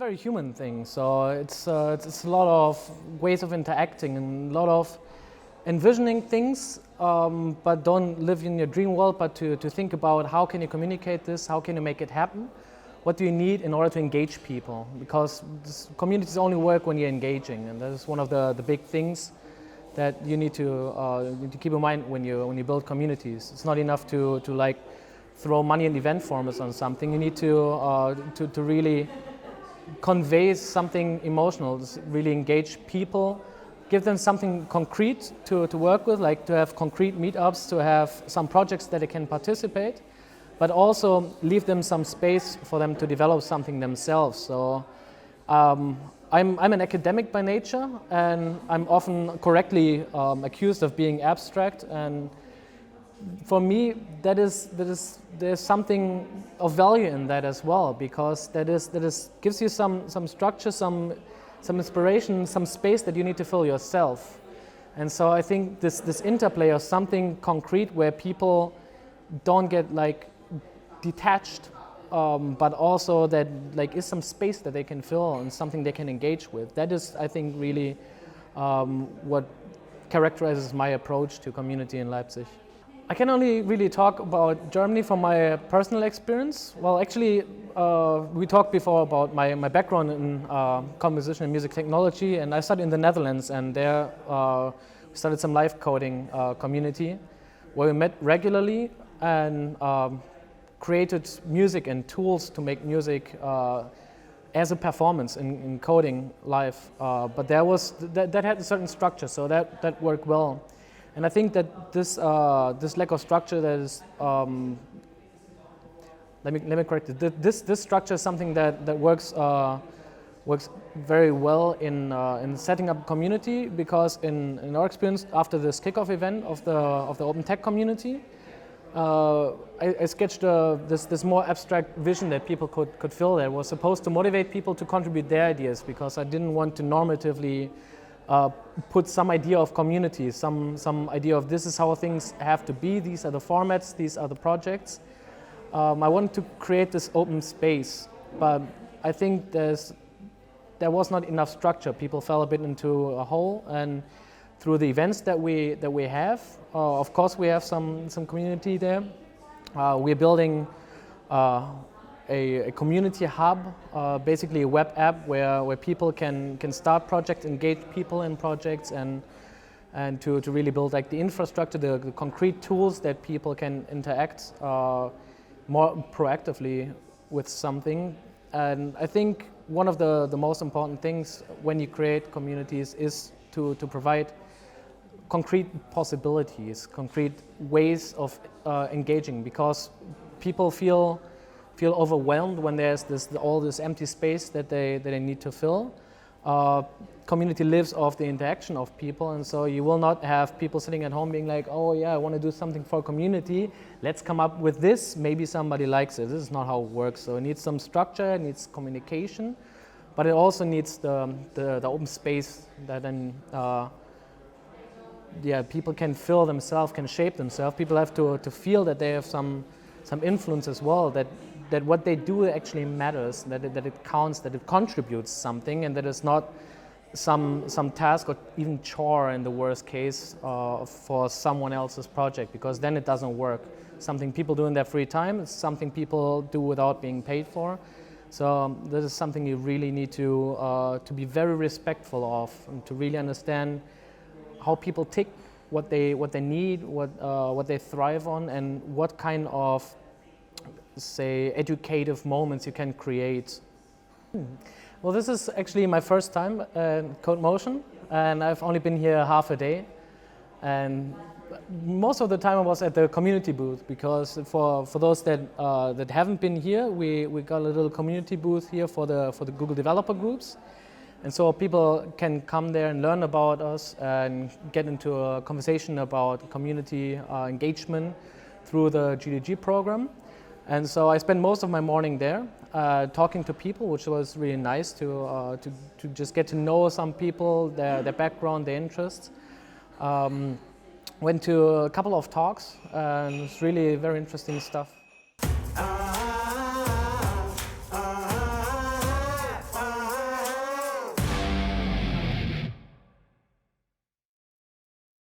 very human thing. So it's a lot of ways of interacting and a lot of envisioning things, but don't live in your dream world, but to think about how can you communicate this, how can you make it happen, what do you need in order to engage people, because communities only work when you're engaging, and that is one of the big things that you need to keep in mind when you build communities. It's not enough to like throw money in event formats on something. You need to really convey something emotional, really engage people, give them something concrete to work with, like to have concrete meetups, to have some projects that they can participate, but also leave them some space for them to develop something themselves. So I'm an academic by nature, and I'm often correctly accused of being abstract, and for me there's something of value in that as well, because that gives you some structure, some inspiration, some space that you need to fill yourself. And so I think this interplay of something concrete where people don't get like detached, but also that like is some space that they can fill and something they can engage with. That is, I think, really what characterizes my approach to community in Leipzig. I can only really talk about Germany from my personal experience. Well, actually, we talked before about my background in composition and music technology, and I studied in the Netherlands, and there we started some live coding community where we met regularly and created music and tools to make music as a performance in coding live. But that had a certain structure, so that worked well. And I think that this lack of structure, that is, let me correct it. This structure is something that works very well in setting up a community, because in our experience after this kickoff event of the Open Tech community, I sketched this more abstract vision that people could feel that was supposed to motivate people to contribute their ideas, because I didn't want to normatively put some idea of community, some idea of this is how things have to be, these are the formats, these are the projects. I wanted to create this open space, but I think there was not enough structure. People fell a bit into a hole, and through the events that we have, of course we have some community there. We're building a community hub, basically a web app where people can start projects, engage people in projects, and to really build like the infrastructure, the concrete tools that people can interact more proactively with something. And I think one of the most important things when you create communities is to provide concrete possibilities, concrete ways of engaging, because people feel overwhelmed when there's all this empty space that they need to fill. Community lives off the interaction of people, and so you will not have people sitting at home being like, oh yeah, I want to do something for community, let's come up with this, maybe somebody likes it. This is not how it works. So it needs some structure, it needs communication, but it also needs the open space that then people can fill themselves, can shape themselves. People have to feel that they have some influence as well, that what they do actually matters, that it counts, that it contributes something, and that it's not some task or even chore in the worst case for someone else's project, because then it doesn't work. Something people do in their free time, it's something people do without being paid for. So this is something you really need to be very respectful of, and to really understand how people tick, what they need, what they thrive on, and what kind of, say, educative moments you can create. Well, this is actually my first time at Codemotion, and I've only been here half a day. And most of the time I was at the community booth, because for those that haven't been here, we got a little community booth here for the Google developer groups. And so people can come there and learn about us and get into a conversation about community engagement through the GDG program. And so I spent most of my morning there talking to people, which was really nice to just get to know some people, their background, their interests. Went to a couple of talks, and it was really very interesting stuff.